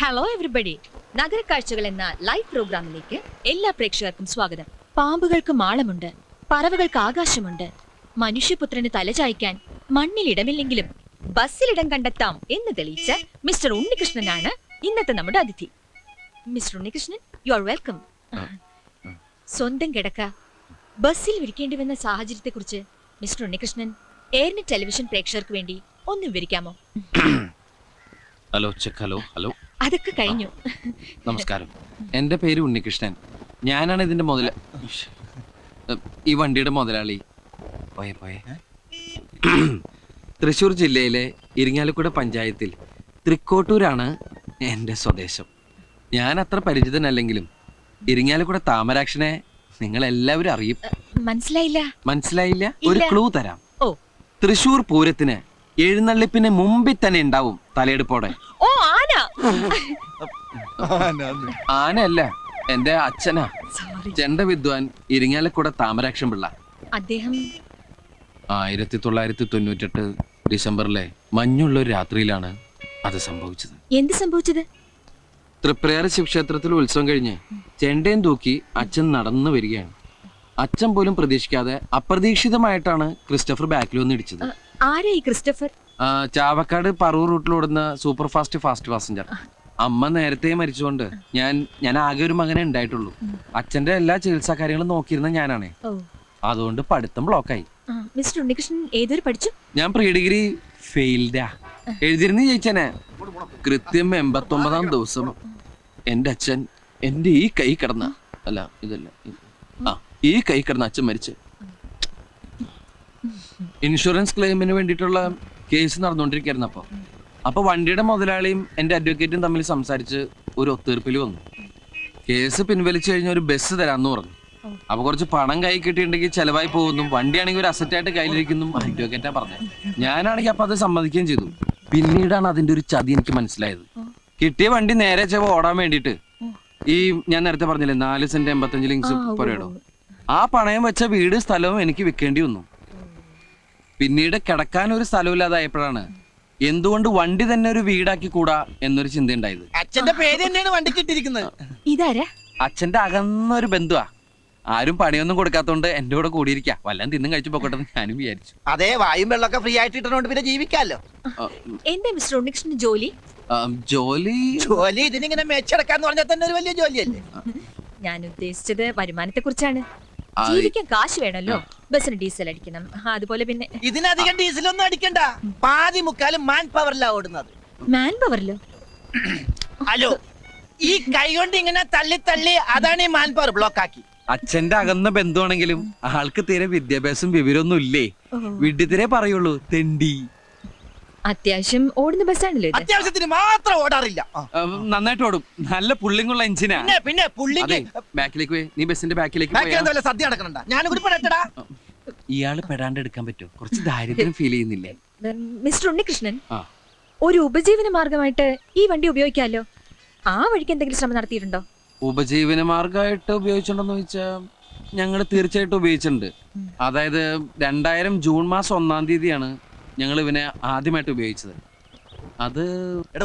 Hello everybody, നഗരക്കാഴ്ചകൾ എന്ന live പ്രോഗ്രാമിലേക്ക് എല്ലാ പ്രേക്ഷകർക്കും സ്വാഗതം. പാമ്പുകൾക്ക് മാളമുണ്ട്, പറവകൾക്ക് ആകാശമുണ്ട്, മനുഷ്യപുത്രന് തലചായ്ക്കാൻ മണ്ണിൽ ഇടമില്ലെങ്കിലും ബസ്സിലിടം കണ്ടെത്താം എന്ന് തെളിയിച്ച മിസ്റ്റർ ഉണ്ണികൃഷ്ണനാണ് ഇന്നത്തെ നമ്മുടെ അതിഥി. Mister Unnikrishnan, you are welcome. സ്വന്തം കിടക്ക ബസ്സിൽ വിരിക്കേണ്ടി വന്ന സാഹചര്യത്തെക്കുറിച്ച് മിസ്റ്റർ ഉണ്ണികൃഷ്ണൻ എയർനെറ്റ് ടെലിവിഷൻ പ്രേക്ഷകർക്ക് വേണ്ടി ഒന്ന് വിവരിക്കാമോ? Hello check. ഹലോ ഹലോ അതൊക്കെ കഴിഞ്ഞു. നമസ്കാരം, എൻ്റെ പേര് ഉണ്ണികൃഷ്ണൻ. ഞാനാണ് ഇതിന്റെ ഈ വണ്ടിയുടെ മുതലാളി. പോയെ പോയെ തൃശ്ശൂർ ജില്ലയിലെ ഇരിങ്ങാലക്കുട പഞ്ചായത്തിൽ തൃക്കോട്ടൂരാണ് എൻ്റെ സ്വദേശം. ഞാൻ അത്ര പരിചിതനല്ലെങ്കിലും ഇരിങ്ങാലക്കുട താമരാക്ഷനെ നിങ്ങൾ എല്ലാവരും അറിയും. മനസ്സിലായില്ല? ഒരു ക്ലൂ തരാം. തൃശ്ശൂർ പൂരത്തിന് എഴുന്നള്ളിപ്പിന് മുമ്പിൽ തന്നെ ഉണ്ടാവും തലയെടുപ്പോടെ. ആനയല്ല, എന്റെ അച്ഛനാ, ചെണ്ട വിദ്വാൻ ഇരിങ്ങാലക്കുട താമരാക്ഷൻ പിള്ള. അദ്ദേഹം 1998 ഡിസംബറിലെ മഞ്ഞുള്ള ഒരു രാത്രിയിലാണ് അത് സംഭവിച്ചത്. എന്ത് സംഭവിച്ചത്? തൃപ്രയാർ ശിവക്ഷേത്രത്തിൽ ഉത്സവം കഴിഞ്ഞ് ചെണ്ടയും തൂക്കി അച്ഛൻ നടന്നു വരികയാണ്. അച്ഛൻ പോലും പ്രതീക്ഷിക്കാതെ അപ്രതീക്ഷിതമായിട്ടാണ് ക്രിസ്റ്റഫർ ബാക്കിൽ വന്ന് ഇടിച്ചത്. ആരായി ക്രിസ്റ്റഫർ? ചാവക്കാട് പറവൂർ റൂട്ടിലോടുന്ന സൂപ്പർ ഫാസ്റ്റ് പാസഞ്ചർ. അമ്മ നേരത്തെ മരിച്ചുകൊണ്ട് ഞാൻ ആകെ ഒരു മകനെ ഉണ്ടായിട്ടുള്ളൂ. അച്ഛന്റെ എല്ലാ ചികിത്സാ കാര്യങ്ങളും നോക്കിയിരുന്ന ഞാനാണേ. അതുകൊണ്ട് പഠിത്തം ബ്ലോക്കായി. മിസ്റ്റർ ഉണ്ണികൃഷ്ണൻ ഏതൊരു പഠിച്ചു? ഞാൻ പ്രീ ഡിഗ്രി ഫെയിൽഡാ. എഴുതിരുന്ന് ജയിച്ചനെ. കൃത്യം 89-ാം ദിവസം എന്റെ അച്ഛൻ എന്റെ ഈ കൈ കിടന്ന ഈ കൈ കിടന്ന അച്ഛൻ മരിച്ച്. ഇൻഷുറൻസ് ക്ലെയിമിന് വേണ്ടിയിട്ടുള്ള കേസ് നടന്നുകൊണ്ടിരിക്കുകയായിരുന്നു. അപ്പൊ വണ്ടിയുടെ മുതലാളിയും എന്റെ അഡ്വക്കേറ്റും തമ്മിൽ സംസാരിച്ച് ഒരു ഒത്തീർപ്പിൽ വന്നു. കേസ് പിൻവലിച്ചു കഴിഞ്ഞ ഒരു ബസ് തരാന്ന് പറഞ്ഞു. അപ്പൊ കുറച്ച് പണം കൈ കിട്ടിയിട്ടുണ്ടെങ്കിൽ ചെലവായി പോകുന്നു, വണ്ടിയാണെങ്കിൽ ഒരു അസറ്റായിട്ട് കയ്യിലിരിക്കുന്നു അഡ്വക്കേറ്റാ പറഞ്ഞത്. ഞാനാണെങ്കിൽ അപ്പൊ അത് സമ്മതിക്കുകയും ചെയ്തു. പിന്നീടാണ് അതിന്റെ ഒരു ചതി എനിക്ക് മനസ്സിലായത്. കിട്ടിയ വണ്ടി നേരെ ചെവ ഓടാൻ വേണ്ടിയിട്ട് ഈ ഞാൻ നേരത്തെ പറഞ്ഞില്ലേ 4 സെന്റ് 85 ലിങ്സ് പുരയിടോ, ആ പണയം വെച്ച വീട് സ്ഥലവും എനിക്ക് വിൽക്കേണ്ടി വന്നു. പിന്നീട് കിടക്കാൻ ഒരു സ്ഥലമില്ലാതായപ്പോഴാണ് എന്തുകൊണ്ട് വണ്ടി തന്നെ ഒരു വീടാക്കി കൂടാ എന്നൊരു ചിന്ത ഉണ്ടായത്. അച്ഛന്റെ പേര് തന്നെയാണ് വണ്ടിക്ക് ഇട്ടിരിക്കുന്നത്. ഇതാരാ? അച്ഛന്റെ അകന്നൊരു ബന്ധുവാ. ആരും പണിയൊന്നും കൊടുക്കാത്തോണ്ട് എന്റെ കൂടെ കൂടിയിരിക്കാ, വല്ലതും തിന്നും കഴിച്ചു പോക്കട്ടെ ഞാനും വിചാരിച്ചു. അതെ, വായും വെള്ളമൊക്കെ ഫ്രീ ആയിട്ട് ഇട്ടോണ്ട് പിന്നെ ജീവിക്കാലോ. എന്താ മിസ്റ്റർ ഉണ്ണികൃഷ്ണൻ ജോലി? ജോലി ഇതിനിങ്ങനെ മെച്ചെടുക്കാന്ന് പറഞ്ഞാൽ തന്നെ ഒരു വലിയ ജോലിയല്ലേ. ഞാൻ ഉദ്ദേശിച്ചത് വരുമാനത്തെ കുറിച്ചാണ്. ജീവിക്കാൻ കാശ് വേണല്ലോ, ബസ്സിന് ഡീസൽ അടിക്കണം, അതുപോലെ പിന്നെ ഇതിനധികം ഡീസലൊന്നും അടിക്കണ്ട. പാതി മുക്കാലും മാൻ പവറിലാ ഓടുന്നത്. മാൻ പവറിലോ? ഹലോ, ഈ കൈ കൊണ്ട് ഇങ്ങനെ തള്ളി തള്ളി അതാണ് ഈ മാൻ പവർ ബ്ലോക്ക് ആക്കി. അച്ഛന്റെ അകന്ന ബന്ധുവാണെങ്കിലും ആൾക്ക് തീരെ വിദ്യാഭ്യാസം വിവരമൊന്നും ഇല്ലേ. വിഡ്ഢിത്തിരെ പറയുള്ളൂ, തെണ്ടി. അത്യാവശ്യം ഓടുന്ന ബസ്സാണല്ലോ. അത്യാവശ്യത്തിന് മാത്രം ഓടാറില്ല, നന്നായിട്ട് ഓടും. നല്ല പുള്ളിങ്ങുള്ള എഞ്ചിനാ. പിന്നെ പുള്ളിക്ക് ബാക്കിലേക്ക് പോയി, നീ ബസ്സിന്റെ ബാക്കിലേക്ക് സദ്യ നടക്കണ്ട. ഞാൻ പെടട്ടടാ. ഇയാള് പെടാണ്ട് എടുക്കാൻ പറ്റുമോ? കുറച്ച് ദാരിദ്ര്യം ഫീൽ ചെയ്യുന്നില്ലേ? മിസ്റ്റർ ഉണ്ണികൃഷ്ണൻ, ഒരു ഉപജീവന മാർഗമായിട്ട് ഈ വണ്ടി ഉപയോഗിക്കാമല്ലോ. ആ വഴിക്ക് എന്തെങ്കിലും ശ്രമം നടത്തിയിട്ടുണ്ടോ? ഉപജീവന മാർഗമായിട്ട് ഉപയോഗിച്ചിട്ടുണ്ടോന്ന് ചോദിച്ചാൽ ഞങ്ങള് തീർച്ചയായിട്ടും ഉപയോഗിച്ചിട്ടുണ്ട്. അതായത് 2000 ജൂൺ മാസം 1-ാം തീയതിയാണ് ഞങ്ങൾ ഇവനെ ആദ്യമായിട്ട് ഉപയോഗിച്ചത്. അത്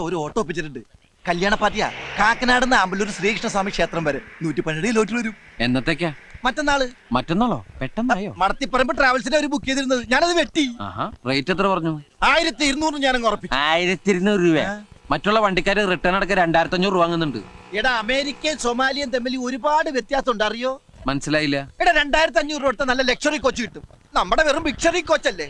ഒരു ഓട്ടോ ഒപ്പിച്ചിട്ടുണ്ട്. കല്യാണ പാർട്ടിയാ. കാക്കനാട് ആമ്പല്ലൂർ ശ്രീകൃഷ്ണസ്വാമി ക്ഷേത്രം വരെ 112 കിലോമീറ്റർ വരും. എന്നത്തേക്കാ? മറ്റന്നാളോ? പെട്ടെന്നായോ? മടത്തിപ്പറമ്പ് ട്രാവൽസിനെ ഒരു ബുക്ക് ചെയ്തിരുന്നത്, ഞാനത് വെട്ടി. റേറ്റ് എത്ര പറഞ്ഞു? 1200 ഞാൻ ഉറപ്പിച്ചു. 1200 രൂപ. മറ്റുള്ള വണ്ടിക്കാര് റിട്ടേൺ അടക്കം 2500 രൂപ വാങ്ങുന്നുണ്ട്. എടാ, അമേരിക്കയും സൊമാലിയും തമ്മിൽ ഒരുപാട് വ്യത്യാസം ഉണ്ട്, അറിയോ? മനസ്സിലായില്ല. എടാ, 2500 രൂപ നല്ല ലക്ഷറി കോച്ച് കിട്ടും. നമ്മുടെ വെറും ബിക്ഷറി കോച്ചല്ലേ.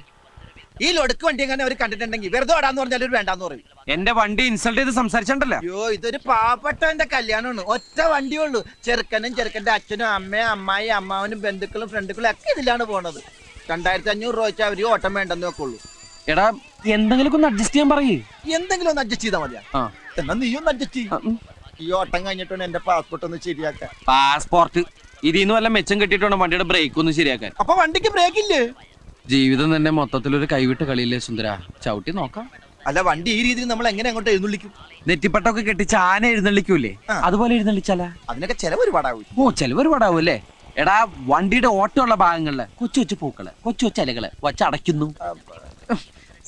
ഈ ലൊടുക്ക് വണ്ടി എങ്ങനെ അവർ കണ്ടിട്ടുണ്ടെങ്കിൽ വെറുതെ ഓടാന്ന് പറഞ്ഞാൽ ഒരു വേണ്ടാന്ന് പറയും. എന്റെ വണ്ടി ഇൻസൾട്ട് ചെയ്ത് സംസാരിച്ചിട്ടുണ്ടല്ലോ. അയ്യോ, ഇതൊരു പാവപ്പെട്ടവന്റെ കല്യാണമാണ്. ഒറ്റ വണ്ടിയുള്ളൂ. ചെറുക്കനും ചെറുക്കന്റെ അച്ഛനും അമ്മയും അമ്മായി അമ്മാവനും ബന്ധുക്കളും ഫ്രണ്ടുക്കളും ഒക്കെ ഇതിലാണ് പോണത്. 2500 രൂപ വെച്ചാൽ അവര് ഓട്ടം വേണ്ടെന്ന് വെക്കുള്ളൂ. എടാ, എന്തെങ്കിലും ഒന്ന് അഡ്ജസ്റ്റ് ചെയ്യാൻ പറയേ. എന്തെങ്കിലും ഒന്ന് അഡ്ജസ്റ്റ് ചെയ്താൽ മതിയാ. എന്നാ നീ ഒന്ന് അഡ്ജസ്റ്റ് ചെയ്യും. ഈ ഓട്ടം കഴിഞ്ഞിട്ടുണ്ട് എന്റെ പാസ്പോർട്ട് ഒന്ന് ശരിയാക്കാൻ. പാസ്പോർട്ട് ഇതിന്ന് വല്ല മെച്ചം കിട്ടിയിട്ടുണ്ട് വണ്ടിയുടെ ബ്രേക്ക് ഒന്ന് ശരിയാക്കാൻ. അപ്പൊ വണ്ടിക്ക് ബ്രേക്ക് ഇല്ലേ? ജീവിതം തന്നെ മൊത്തത്തിലൊരു കൈവിട്ട് കളിയില്ലേ സുന്ദര. ചവിട്ടി നോക്കാം. അല്ല, വണ്ടി ഈ രീതിയിൽ നമ്മൾ എങ്ങനെ അങ്ങോട്ട് എഴുന്നള്ളിക്കും? നെറ്റിപ്പട്ടൊക്കെ കെട്ടിച്ച് ആന എഴുന്നള്ളിക്കൂലേ, അതുപോലെ എഴുന്നള്ളിച്ചാലാ? അതിനൊക്കെ ചെലവ് ഒരുപാടാവും. ചെലവ് ഒരുപാടാവും അല്ലേ? എടാ, വണ്ടിയുടെ ഓട്ടമുള്ള ഭാഗങ്ങളില് കൊച്ചു കൊച്ചു പൂക്കള്, കൊച്ചു കൊച്ചു ഇലകള് വച്ചടയ്ക്കുന്നു.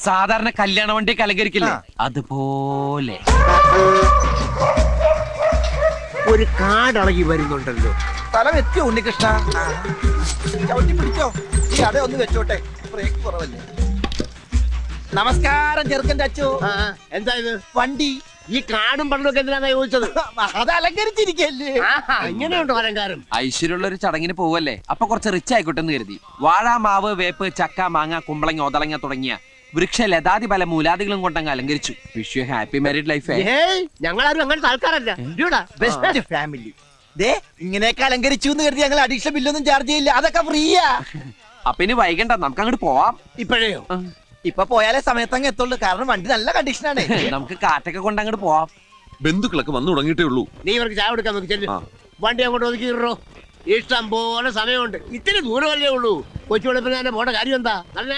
സാധാരണ കല്യാണ വണ്ടി അലങ്കരിക്കില്ലേ, അതുപോലെ. ഒരു കാടളകി വരുന്നുണ്ടല്ലോ. സ്ഥലം എത്തിയോ ഉണ്ണികൃഷ്ണ? ചവിട്ടി പിടിച്ചോ, ഈ അട ഒന്ന് വെച്ചോട്ടെ, ബ്രേക്ക് കുറവല്ലേ. നമസ്കാരം ചെറുക്കൻ്റെ അച്ചു. എന്താ ഇത്? വണ്ടി ഈ കാടും പണ്ടൊക്കെ എന്തിനാ ചോദിച്ചത്? അത് അലങ്കരിച്ചിരിക്കല്ലേ. ഇങ്ങനെയുണ്ടോ അലങ്കാരം? ഐശ്വര്യമുള്ള ഒരു ചടങ്ങിന് പോവല്ലേ, അപ്പൊ കുറച്ച് റിച്ച് ആയിക്കോട്ടെ എന്ന് കരുതി. വാഴ, മാവ്, വേപ്പ്, ചക്ക, മാങ്ങ, കുമ്പളങ്ങ, ഒതളങ്ങ തുടങ്ങിയ വൃക്ഷ ലതാതി പല മൂലാദികളും കൊണ്ടങ്ങ് അലങ്കരിച്ചു. Wish you happy married life. ഞങ്ങളാരും അങ്ങനത്തെ ആൾക്കാരല്ല. Best family. ദേ ഇങ്ങനെയൊക്കെ അലങ്കരിച്ചു എന്ന് കരുതി ഞങ്ങൾ അഡീഷണൽ ബില്ലൊന്നും ചാർജ് ചെയ്യില്ല, അതൊക്കെ ഫ്രീയാ. അപ്പൊ ഇനി വൈകണ്ട, നമുക്ക് അങ്ങോട്ട് പോവാം. ഇപ്പോഴേയോ? ഇപ്പൊ പോയാലേ സമയത്തങ്ങ് എത്തുള്ളൂ, കാരണം വണ്ടി നല്ല കണ്ടീഷനാണ്. നമുക്ക് കാറ്റൊക്കെ കൊണ്ട് അങ്ങോട്ട് പോവാം. ബന്ധുക്കളൊക്കെ വന്നു തുടങ്ങിയിട്ടേ ഉള്ളൂ. നീ ഇവർക്ക് ചായ കൊടുക്കാൻ നോക്കി ചെല്ലു. വണ്ടി അങ്ങോട്ട് ഒതുക്കിയിട്ടോ. ഇഷ്ടം പോലെ സമയമുണ്ട്. ഇത്തിരി ദൂരമല്ലേ ഉള്ളൂ. കൊച്ചു വെളുപ്പിനെ പോണ കാര്യം എന്താ? നല്ല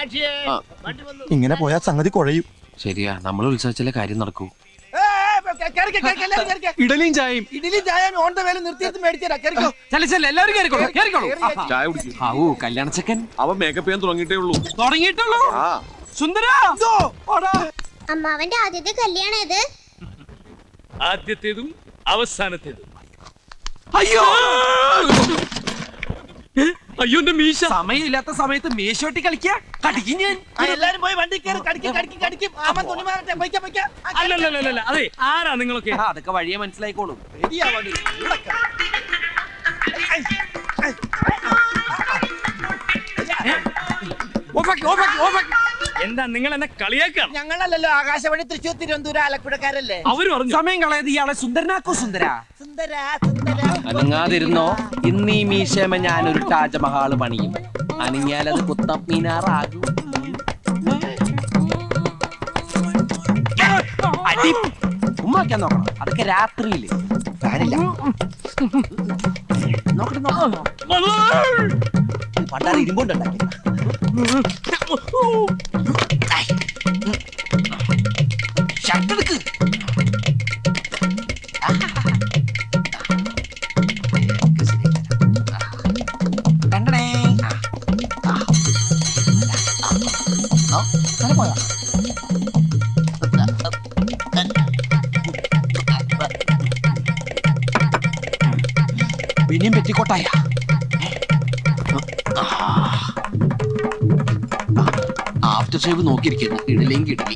വണ്ടി വന്നു. ഇങ്ങനെ പോയാൽ സംഗതി കുഴയും. ശരിയാ, നമ്മൾ ഉത്സവിച്ചാലേ കാര്യം നടക്കൂ. ഇഡലിയും ചായയും. ഇഡലി ചായ ഓൺ ദ വേല നിർത്തിയിട്ട് മേടിച്ചാ കേറിക്കോ. എല്ലാവരും കേറിക്കോളൂ, കേറിക്കോളൂ. ചായ കുടിക്കും. ആവൂ, കല്യാണ ചെക്കൻ അവൻ മേക്കപ്പ് ചെയ്യാൻ തുടങ്ങിയിട്ടേ ഉള്ളൂ. തുടങ്ങിയിട്ടുള്ളൂ. സുന്ദരാ, അമ്മാവന്റെ ആദ്യത്തെ കല്യാണം ഇത്. ആദ്യത്തേതും അവസാനത്തേതും. അയ്യോ അയ്യോ എന്റെ മീശ. സമയമില്ലാത്ത സമയത്ത് മേശോട്ടി കളിക്കാ, കടിക്കും ഞാൻ. എല്ലാരും പോയി വണ്ടി കയറി കടിക്കും. ആമൻ തുണി മാറട്ടെ, പൊയ്ക്കാ. അല്ലല്ല, അതെ, ആരാ നിങ്ങളൊക്കെ? അതൊക്കെ വഴിയെ മനസ്സിലായിക്കോളും. എന്താ നിങ്ങൾ എന്നെ കളിയാക്കാണ്? ഞങ്ങളല്ലല്ലോ, ആകാശവാണി തൃശ്ശൂർ തിരുവനന്തപുരം ആലപ്പുഴക്കാരല്ലേ. അവര് പറഞ്ഞു സമയം കളയത് ഇയാളെ സുന്ദരനാക്കോ. സുന്ദരാ, സുന്ദരാ അനങ്ങാതിരുന്നോ. ഇന്നീ മീശമ ഞാനൊരു താജ്മഹാള് പണിയും. അനങ്ങിയാലത് കുത്തം മീനാറാകും. ഉമ്മാക്കാൻ നോക്കണം, അതൊക്കെ രാത്രിയില്. ഫാനില്ല. പണ്ടാറ് ഇരുമ്പുണ്ടാക്കി. പിന്നെയും പെറ്റിക്കോട്ടായ. ആഫ്റ്റർ ഷേവ് നോക്കിയിരിക്കുന്നു. ഇടലെങ്കിൽ ഇഡലി.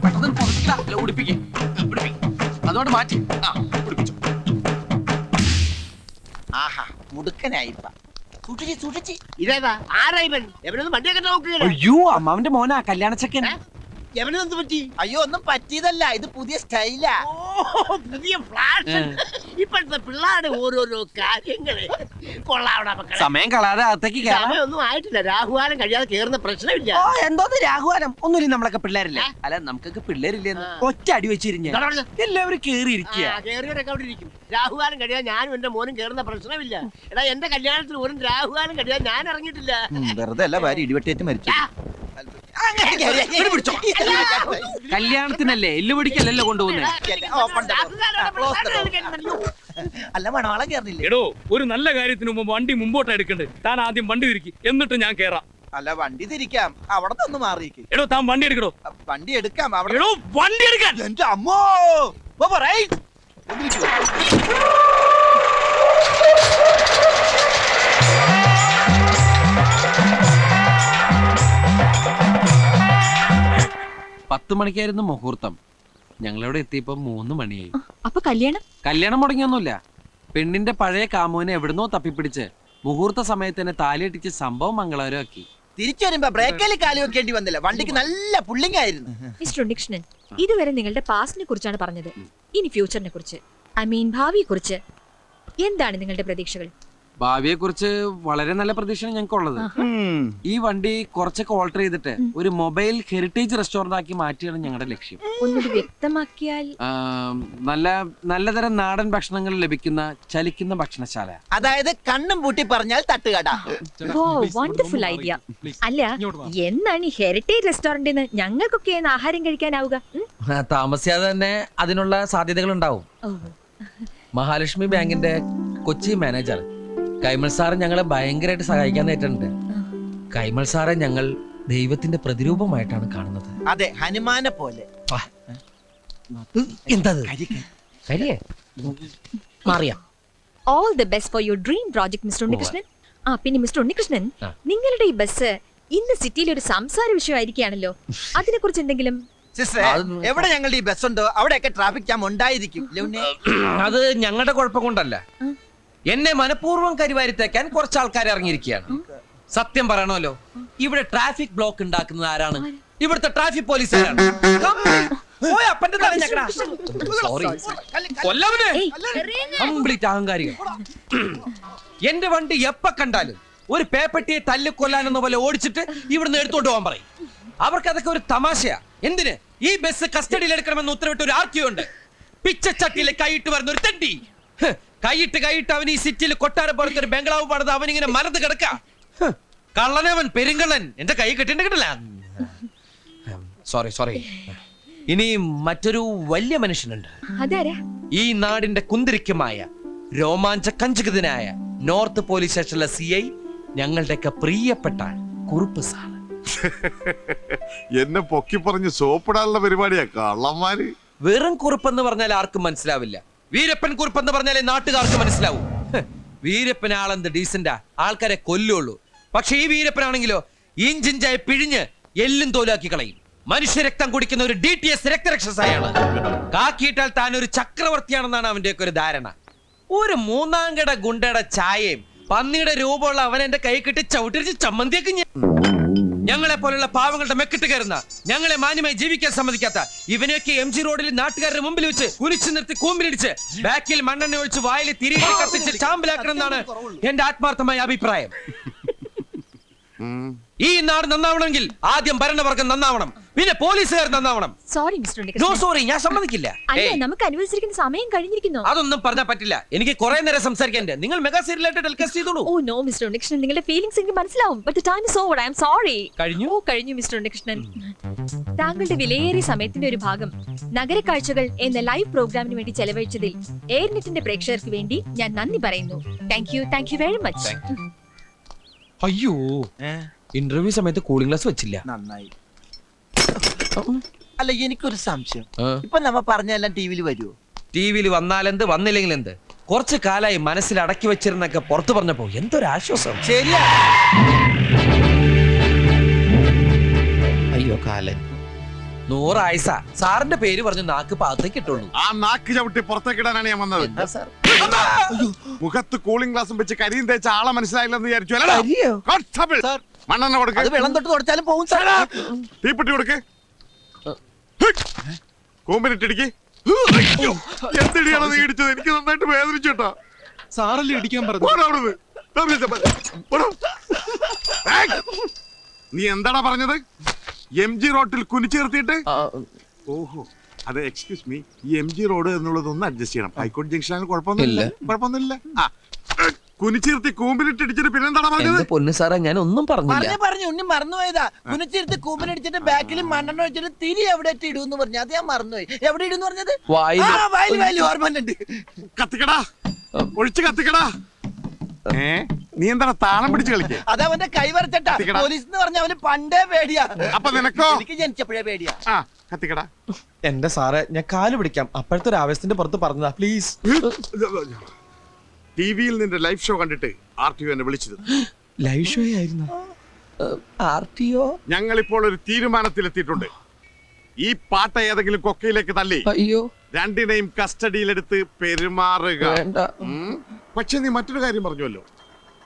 പെട്ടെന്ന് പൊതിക്കില്ല, ഉടുപ്പിക്കും. അതോട് മാറ്റി. ആഹാ, മുടുക്കനായിപ്പ. സൂക്ഷിച്ച്. ഇതേതാ? ആരാ ഇവൻ? എവനൊന്നും വണ്ടിയൊക്കെ നോക്കുകയാണ്. അയ്യോ, അമ്മാവന്റെ മോനാ കല്യാണ ചെക്കൻ. എവനെന്ത് പറ്റി? അയ്യോ, ഒന്നും പറ്റിയതല്ല, ഇത് പുതിയ സ്റ്റൈലാ. പുതിയ ഫ്ലാഷ്. ഇപ്പോഴത്തെ പിള്ളേരുടെ ഓരോരോ കാര്യങ്ങള് കൊള്ളാവണ മക്കളെ. സമയം കളാതെ അകത്തേക്ക് കയറാം. സമയമൊന്നും ആയിട്ടില്ല. രാഹുകാലം കഴിയാതെ കേറുന്ന പ്രശ്നമില്ല. ഓ, എന്തോന്ന് രാഘുവാനം. ഒന്നുമില്ല, നമ്മളൊക്കെ പിള്ളേരില്ലേ. അല്ല, നമുക്കൊക്കെ പിള്ളേരില്ലെന്ന് ഒറ്റ അടി വെച്ചിരിഞ്ഞ എല്ലാവരും കേറിയിരിക്കുക. കേറിയവരൊക്കെ അവിടെ ഇരിക്കും. രാഹുകാലം കഴിയാൻ ഞാനും എന്റെ മോനും കേറുന്ന പ്രശ്നമില്ല. എടാ, എന്റെ കല്യാണത്തിന് ഒരു രാഹുകാലം കഴിയാൻ ഞാൻ ഇറങ്ങിയിട്ടില്ല. വെറുതെ അല്ല, ഭാര്യ ഇടിവെട്ടേറ്റ് മരിച്ചു. കല്യാണത്തിനല്ലേ, എല്ലു പിടിക്കല്ലല്ലോ കൊണ്ടുപോകുന്നേ. അല്ല, മണവാളം കേറില്ലേ? എടോ, ഒരു നല്ല കാര്യത്തിന് മുമ്പ് വണ്ടി മുമ്പോട്ട് എടുക്കണ്ടേ. താൻ ആദ്യം വണ്ടി തിരിക്കി, എന്നിട്ട് ഞാൻ കേറാം. അല്ല, വണ്ടി തിരിക്കാം, അവിടെ നിന്ന് മാറിയിക്ക്. എടോ, താൻ വണ്ടി എടുക്കടോ. വണ്ടി എടുക്കാം അവിടെ. എടോ, വണ്ടി എടുക്കാൻ. എന്റെ അമ്മോ, പത്ത് മണിക്കായിരുന്നു മുഹൂർത്തം. ഞങ്ങളിവിടെ എത്തിയപ്പോ 3 മണിയായി. അപ്പൊ കല്യാണം മുടങ്ങിയൊന്നുമില്ല. പെണ്ണിന്റെ പഴയ കാമുവിനെ എവിടുന്നോ തപ്പിപ്പിടിച്ച് മുഹൂർത്ത സമയത്ത് തന്നെ താലിയിട്ടിച്ച് സംഭവം മംഗളകരമാക്കി. തിരിച്ചു വരുമ്പോ ബ്രേക്കിൽ കാലി വെക്കേണ്ടി വന്നില്ല. വണ്ടിക്ക് നല്ല പുള്ളിങ് ആയിരുന്നു. മിസ്റ്റർ ഉണ്ണികൃഷ്ണൻ, ഇതുവരെ നിങ്ങളുടെ പാസ്റ്റിനെ കുറിച്ചാണ് പറഞ്ഞത്. ഇനി ഫ്യൂച്ചറിനെ കുറിച്ച്, ഭാവിയെ കുറിച്ച് എന്താണ് നിങ്ങളുടെ പ്രതീക്ഷകൾ? ഭാവിയെ കുറിച്ച് വളരെ നല്ല പ്രതീക്ഷയാണ് ഞങ്ങൾക്കുള്ളത്. ഈ വണ്ടി കുറച്ചൊക്കെ ഓൾട്ടർ ചെയ്തിട്ട് ഒരു മൊബൈൽ ഹെറിറ്റേജ് റെസ്റ്റോറന്റ് ആക്കി മാറ്റിയാണ് ഞങ്ങളുടെ ലക്ഷ്യം. ഒന്നുകൂടി വ്യക്തമാക്കിയാൽ? നല്ലതരം നാടൻ ഭക്ഷണങ്ങൾ ലഭിക്കുന്ന ചലിക്കുന്ന ഭക്ഷണശാല. അതായത് കണ്ണും പൂട്ടി പറഞ്ഞാൽ തട്ടുകട. ഓ, വണ്ടർഫുൾ ഐഡിയ. അല്ല, എന്നാണ് ഈ ഹെറിറ്റേജ് റെസ്റ്റോറന്റിൽ ഞങ്ങൾക്കൊക്കെ ആഹാരം കഴിക്കാനാവുക? താമസിയാതെ തന്നെ അതിനുള്ള സാധ്യതകൾ ഉണ്ടാവും. മഹാലക്ഷ്മി ബാങ്കിന്റെ കൊച്ചി മാനേജർ കൈമൾ സാറ് ഞങ്ങളെ ഭയങ്കരമായിട്ട് സഹായിക്കാൻ നേരിട്ടുണ്ട്. കൈമൾ സാറെ ഞങ്ങൾ ദൈവത്തിന്റെ പ്രതിരൂപമായിട്ടാണ് കാണുന്നത്. അതെ, ഹനുമാനെ പോലെ. എന്താ കരിക്ക്. കരിയേ മാറിയാ all the best for your dream project mister Unnikrishnan. ആ പിന്നെ മിസ്റ്റർ ഉണ്ണികൃഷ്ണൻ, ആ. നിങ്ങളുടെ ഈ ബസ് ഇന്ന് സിറ്റിയിൽ ഒരു സംസാര വിഷയമായിരിക്കുകയാണല്ലോ. അതിനെ കുറിച്ച് എന്തെങ്കിലും? സിസ്റ്ററെ, എവിടെ ഞങ്ങളുടെ ഈ ബസ് ഉണ്ടോ അവിടെയൊക്കെ ട്രാഫിക് ജാം ഉണ്ടായിരിക്കും. ലൗനെ. അത് ഞങ്ങളുടെ കുഴപ്പം കൊണ്ടല്ല. എന്നെ മനഃപൂർവ്വം കരിവാരിത്തേക്കാൻ കുറച്ച് ആൾക്കാർ ഇറങ്ങിയിരിക്കുകയാണ്. സത്യം പറയണമല്ലോ, ഇവിടെ ട്രാഫിക് ബ്ലോക്ക് ഉണ്ടാക്കുന്നത് ആരാണ്? ഇവിടുത്തെ ട്രാഫിക് പോലീസുകാരാണ്. കംപ്ലീറ്റ് അഹങ്കാരികൾ. എന്റെ വണ്ടി എപ്പ കണ്ടാലും ഒരു പേപ്പട്ടിയെ തല്ലിക്കൊല്ലാനെന്ന പോലെ ഓടിച്ചിട്ട് ഇവിടുന്ന് എടുത്തോണ്ട് പോകാൻ പറയും. അവർക്ക് അതൊക്കെ ഒരു തമാശയാ. എന്തിന് ഈ ബസ് കസ്റ്റഡിയിൽ എടുക്കണമെന്ന് ഉത്തരവിട്ട് ഒരു ആർക്യൂ ഉണ്ട്. പിച്ചച്ചട്ടിയിൽ കൈയിട്ട് വരുന്ന ഒരു തെണ്ടി. കൈയിട്ട് അവൻ ഈ സിറ്റിയിൽ കൊട്ടാരം പോലത്തെ ഒരു ബംഗ്ലാവ് പണിത് അവനിങ്ങനെ മരത്ത് കിടക്ക. കള്ളനവൻ, പെരുങ്കള്ളൻ. എന്റെ കൈ കിട്ടില്ല. സോറി. ഇനി മറ്റൊരു വലിയ മനുഷ്യനുണ്ട്. അതാരാ? ഈ നാടിന്റെ കുന്തിരിക്കമായ രോമാഞ്ച കഞ്ചുകിതനായ നോർത്ത് പോലീസ് സ്റ്റേഷനിലെ CI, ഞങ്ങളുടെയൊക്കെ പ്രിയപ്പെട്ട കുറുപ്പ് സാർ. എന്നെ പൊക്കി പറഞ്ഞ് സോപ്പിടാനുള്ള പരിപാടിയാ കള്ളന്മാര്. വെറും കുറുപ്പെന്ന് പറഞ്ഞാൽ ആർക്കും മനസ്സിലാവില്ല. വീരപ്പൻ കുറുപ്പെന്ന് പറഞ്ഞാലേ നാട്ടുകാർക്ക് മനസ്സിലാവൂ. വീരപ്പൻ ആളെന്ത് ഡീസന്റാ, ആൾക്കാരെ കൊല്ലുള്ളൂ. പക്ഷെ ഈ വീരപ്പനാണെങ്കിലോ ഇഞ്ചിഞ്ചായി പിഴിഞ്ഞ് എല്ലും തോലാക്കി കളയും. മനുഷ്യരക്തം കുടിക്കുന്ന ഒരു DTS രക്തരക്ഷസായാണ്. കാക്കിയിട്ടാൽ താൻ ഒരു ചക്രവർത്തിയാണെന്നാണ് അവന്റെയൊക്കെ ഒരു ധാരണ. ഒരു മൂന്നാംകട ഗുണ്ടയുടെ ചായയും പന്നിയുടെ രൂപമുള്ള അവൻ എന്റെ കൈ കിട്ടി ചവിട്ടിരിച്ച് ചമ്മന്തിയൊക്കെ ഞങ്ങളെ പോലുള്ള പാവങ്ങളുടെ മെക്കിട്ട് കയറുന്ന, ഞങ്ങളെ മാന്യമായി ജീവിക്കാൻ സമ്മതിക്കാത്ത ഇവനെയൊക്കെ MG റോഡിൽ നാട്ടുകാരുടെ മുമ്പിൽ വെച്ച് കുരിച്ചു നിർത്തി കൂമ്പിലിടിച്ച് ബാക്കിൽ മണ്ണെണ്ണ ഒഴിച്ച് വായിൽ തിരികെ കത്തിച്ച് ചാമ്പലാക്കണം എന്നാണ് എന്റെ ആത്മാർത്ഥമായ അഭിപ്രായം. ഈ നാട് നന്നാവണമെങ്കിൽ ആദ്യം ഭരണവർഗം നന്നാവണം, പിന്നെ പോലീസുകാർ നന്നാവണം. Sorry mister no Unnikrishnan. Sorry, ഞാൻ സമ്മതിക്കില്ല. അല്ല, ഏയ്, നമുക്ക് അനുവദിച്ചിരിക്കുന്ന സമയം കഴിഞ്ഞിരിക്കുന്നു. അതൊന്നും പറഞ്ഞാൽ പറ്റില്ല. എനിക്ക് കുറെ നേരം സംസാരിക്കാൻ. നിങ്ങൾ മെഗാ സീരിയലായിട്ട് ടെലികാസ്റ്റ് ചെയ്തോളൂ. ഓ നോ മിസ്റ്റർ ഉണ്ണികൃഷ്ണൻ, നിങ്ങളുടെ ഫീലിംഗ്സ് എനിക്ക് മനസ്സിലാവും. But the time is over. I am sorry. കഴിഞ്ഞു? ഓ കഴിഞ്ഞു മിസ്റ്റർ ഉണ്ണികൃഷ്ണൻ. താങ്കളുടെ വിലയേറിയ സമയത്തിന്റെ ഒരു ഭാഗം നഗരക്കാഴ്ചകൾ എന്ന ലൈവ് പ്രോഗ്രാമിന് വേണ്ടി ചെലവഴിച്ചതിൽ എയർനെറ്റിന്റെ പ്രേക്ഷകർക്ക് വേണ്ടി ഞാൻ നന്ദി പറയുന്നു. Thank you very much. അയ്യോ, ഇന്റർവ്യൂ സമയത്ത് കൂളിംഗ് ഗ്ലാസ് വെച്ചില്ല. നന്നായി. അല്ല, എനിക്കൊരു സംശയം. ഇപ്പൊ നമ്മ പറഞ്ഞെല്ലാം ടിവിയിൽ വരുമോ? ടിവിയിൽ വന്നാലെന്ത്, വന്നില്ലെങ്കിൽ എന്ത്? കുറച്ചു കാലായി മനസ്സിൽ അടക്കി വെച്ചിരുന്നൊക്കെ പുറത്തു പറഞ്ഞപ്പോ എന്തൊരാശ്വാസം. ശരിയാ. അയ്യോ കാലൻ. 100 ആയുസ. സാറിന്റെ പേര് പറഞ്ഞ് നാക്ക് പാകത്തേക്ക് ഇട്ടുള്ളൂ. ആ നാക്ക് ചവിട്ടി പുറത്തേക്കിടാനാണ് ഞാൻ വന്നത്. എന്താ സാർ? മുഖത്ത് കൂളിംഗ് ഗ്ലാസും വെച്ച് കരിയും തേച്ച ആളെ മനസ്സിലായില്ലെന്ന് വിചാരിച്ചു അല്ലേ? കോൺസ്റ്റബിൾ, മണ്ണെണ്ണ അത് കൊടുക്ക്. വെള്ളം തൊട്ട് തുടച്ചാലും പോകും സാർ. തീപ്പെട്ടി കൊടുക്ക്. കൂമ്പിനിട്ടിടിക്ക്. എന്തിടിയാണ് നീ ഇടിച്ചത്? എനിക്ക് നന്നായിട്ട് വേദനിച്ചു കേട്ടോ. സാറല്ലേ ഇടിക്കാൻ പറഞ്ഞു. നീ എന്താടാ പറഞ്ഞത്? MG റോഡിൽ കുനിച്ചേർത്തിട്ട്? ഓഹോ, അത് എക്സ്ക്യൂസ് മീ, ഈ MG റോഡ് എന്നുള്ളത് ഒന്ന് അഡ്ജസ്റ്റ് ചെയ്യണം. ഹൈക്കോടതി ജംഗ്ഷൻ കുഴപ്പമൊന്നുമില്ല. കുനിച്ചിരുത്തി കൂമ്പിലിട്ടിടിച്ചിട്ട് പിന്നെന്താടാ പറഞ്ഞത്? പൊന്നു സാറേ, ഞാൻ ഒന്നും പറഞ്ഞില്ല. പറഞ്ഞു ഉണ്ണി മറന്നുപോയതാ. കുനിച്ചിരുത്ത് കൂപ്പിനടിച്ചിട്ട് ബാക്കിൽ മണ്ണെണ്ണ വെച്ചിട്ട് തിരി എവിടെ ഇടൂന്ന് പറഞ്ഞു. അത് ഞാൻ മറന്നുപോയി. എവിടെ ഇടുന്ന് പറഞ്ഞത്? വായിൽ ഓർമ്മണ്ട്. കത്തിക്കടാ, ഒഴിച്ച് കത്തിക്കടാ. നീ എന്താണ് താളം പിടിച്ച് കളിക്കുക? അതവന്റെ കൈ വരച്ചട്ടാ. പോലീസ് എന്ന് പറഞ്ഞ അവന് പണ്ടേ പേടിയാ. അപ്പൊ നിനക്കോ? എനിക്ക് ജനിച്ചപ്പോഴേ പേടിയാ. ആ, കത്തിക്കടാ. എന്റെ സാറേ, ഞാൻ കാല് പിടിക്കാം. അപ്പോഴത്തെ ഒരു ആവേശത്തിന്റെ പുറത്ത് പറഞ്ഞതാ, പ്ലീസ്. ടിവിയിൽ നിന്റെ ലൈവ് ഷോ കണ്ടിട്ട് RTO എന്നെ വിളിച്ചത്. ലൈവ് ഷോ ആയിരുന്നു. RTO? ഞങ്ങളിപ്പോൾ ഒരു തീരുമാനത്തിലെത്തിയിട്ടുണ്ട്. ഈ പാട്ട ഏതെങ്കിലും കൊക്കയിലേക്ക് തള്ളി അയ്യോ, രണ്ടിനെയും കസ്റ്റഡിയിലെടുത്ത് പെരുമാറുക. വേണ്ട. പക്ഷെ നീ മറ്റൊരു കാര്യം പറഞ്ഞുവല്ലോ,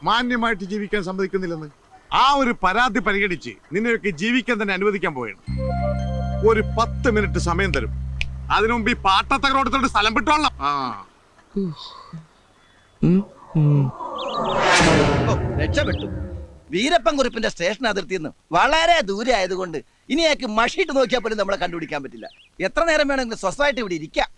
മാന്യമായിട്ട് ജീവിക്കാൻ സമ്മതിക്കുന്നില്ലെന്ന്. ആ ഒരു പരാതി പരിഗണിച്ച് നിന്നെയൊക്കെ ജീവിക്കാൻ തന്നെ അനുവദിക്കാൻ പോവുകയാണ്. ഒരു 10 മിനിറ്റ് സമയം തരും. അതിനു മുമ്പ് ഈ പാട്ടത്തകരോടത്തോട് സ്ഥലം വിട്ടോളാം. രക്ഷപ്പെട്ടു. വീരപ്പൻ കുറിപ്പിന്റെ സ്റ്റേഷൻ അതിർത്തിയിൽ നിന്ന് വളരെ ദൂരെ ആയതുകൊണ്ട് ഇനി അയാൾക്ക് മഷിയിട്ട് നോക്കിയാൽ പോലും നമ്മളെ കണ്ടുപിടിക്കാൻ പറ്റില്ല. എത്ര നേരം വേണമെങ്കിലും സ്വസ്ഥമായിട്ട് ഇവിടെ ഇരിക്കാം.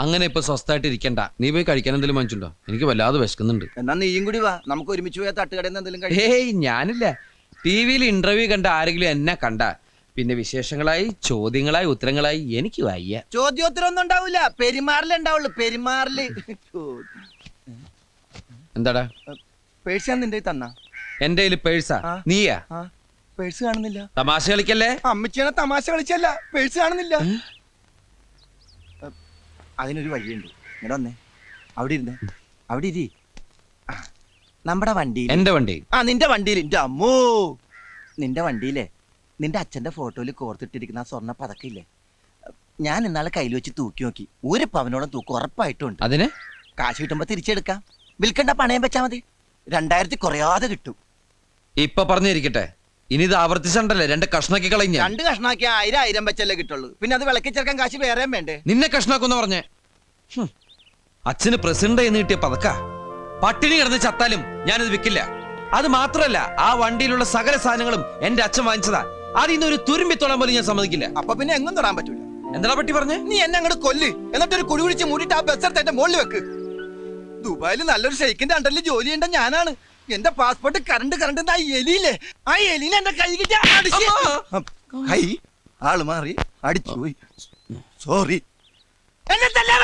അങ്ങനെ ഇപ്പൊ സ്വസ്ഥമായിട്ട് ഇരിക്കണ്ട. നീ പോയി കഴിക്കാൻ എന്തെങ്കിലും വാങ്ങിച്ചുണ്ടോ? എനിക്ക് വല്ലാതെ വിശക്കുന്നുണ്ട്. എന്നാ നീയും കൂടി വാ, നമുക്ക് ഒരുമിച്ച് പോയാൽ തട്ടുകടയിൽ നിന്ന് എന്തെങ്കിലും കഴിക്കാം. ഏയ്, ഞാനില്ല. ടിവിയിൽ ഇന്റർവ്യൂ കണ്ട ആരെങ്കിലും എന്നെ കണ്ട പിന്നെ വിശേഷങ്ങളായി, ചോദ്യങ്ങളായി, ഉത്തരങ്ങളായി എനിക്ക് വയ്യ. ചോദ്യോത്തരം ഒന്നും ഉണ്ടാവില്ല, പെരുമാറിലുണ്ടാവുള്ളു. പെരുമാറില് എന്താടാ? പേഴ്സ് ഞാൻ നിന്റെ തന്ന എന്റെ കയ്യിൽ പേഴ്സാ ആ. നീയാ ആ പേഴ്സ് കാണുന്നില്ല. തമാശ കളിക്കല്ലേ. അമ്മച്ചിയാണ് തമാശ കളിച്ചല്ല, പേഴ്സ് കാണുന്നില്ല. അതിനൊരു വഴിയുണ്ട്. ഇങ്ങനെ വന്നേ, അവിടെ ഇരുന്നേ, അവിടെ ഇരി. നമ്മുടെ വണ്ടിയിൽ, എന്റെ വണ്ടി. ആ നിന്റെ വണ്ടിയിൽ, എന്റെ അമ്മോ, നിന്റെ വണ്ടിയിലെ നിന്റെ അച്ഛന്റെ ഫോട്ടോയിൽ കോർത്തിട്ടിരിക്കുന്ന ആ സ്വർണ്ണ പതക്കില്ലേ, ഞാൻ ഇന്നാളെ കയ്യിൽ വെച്ച് തൂക്കി നോക്കി. ഒരു പവനോളം തൂക്കം ഉറപ്പായിട്ടുണ്ട്. അതിന് കാശ് കിട്ടുമ്പോ തിരിച്ചെടുക്കാം. വിൽക്കണ്ട, പണയം വെച്ചാ മതി. 2000 കുറയാതെ കിട്ടും. ഇപ്പൊ പറഞ്ഞിരിക്കട്ടെ, ഇനി ഇത് ആവർത്തിച്ചണ്ടല്ലേ 2 കഷ്ണാക്കി കളഞ്ഞ. 2 കഷ്ണാക്കി 1000 വെച്ചല്ലേ കിട്ടുള്ളൂ. പിന്നെ അത് വിളക്കി ചേർക്കാൻ കാശ് വേറെയും വേണ്ടേ? നിന്നെ കഷ്ണാക്കുന്ന പറഞ്ഞേ. അച്ഛന് പ്രസിഡന്റ് എന്ന് കിട്ടിയ പതക്ക പട്ടിണി കിടന്ന് ചത്താലും ഞാനിത് വിൽക്കില്ല. അത് മാത്രല്ല, ആ വണ്ടിയിലുള്ള സകല സാധനങ്ങളും എന്റെ അച്ഛൻ വാങ്ങിച്ചതാ. അതിന്ന് ഒരു തുരുമ്പി തൊടാൻ പോലും ഞാൻ സമ്മതിക്കില്ല. അപ്പൊ പിന്നെ എങ്ങും തൊടാൻ പറ്റൂല. എന്താ പറ്റി പറഞ്ഞേ? നീ എന്നെ അങ്ങോട്ട് കൊല്ല്, എന്നിട്ടൊരു കുഴി കുഴിച്ച് മൂടിയിട്ട് ആ ബസ് എടുത്ത് എന്റെ മുകളിൽ വെക്ക്. ദുബായിൽ നല്ലൊരു ഷെയ്ക്കിന്റെ അണ്ടറിൽ ജോലി ചെയ്യേണ്ട ഞാനാണ്. എന്റെ പാസ്പോർട്ട് കറണ്ട് ആ എലിയില്ലേ, ആ എലിനെ എന്റെ കൈ കിട്ടി അടിച്ച്. കൈ ആള് മാറി അടിച്ചു പോയി. സോറി. എന്നെ തല്ലാൻ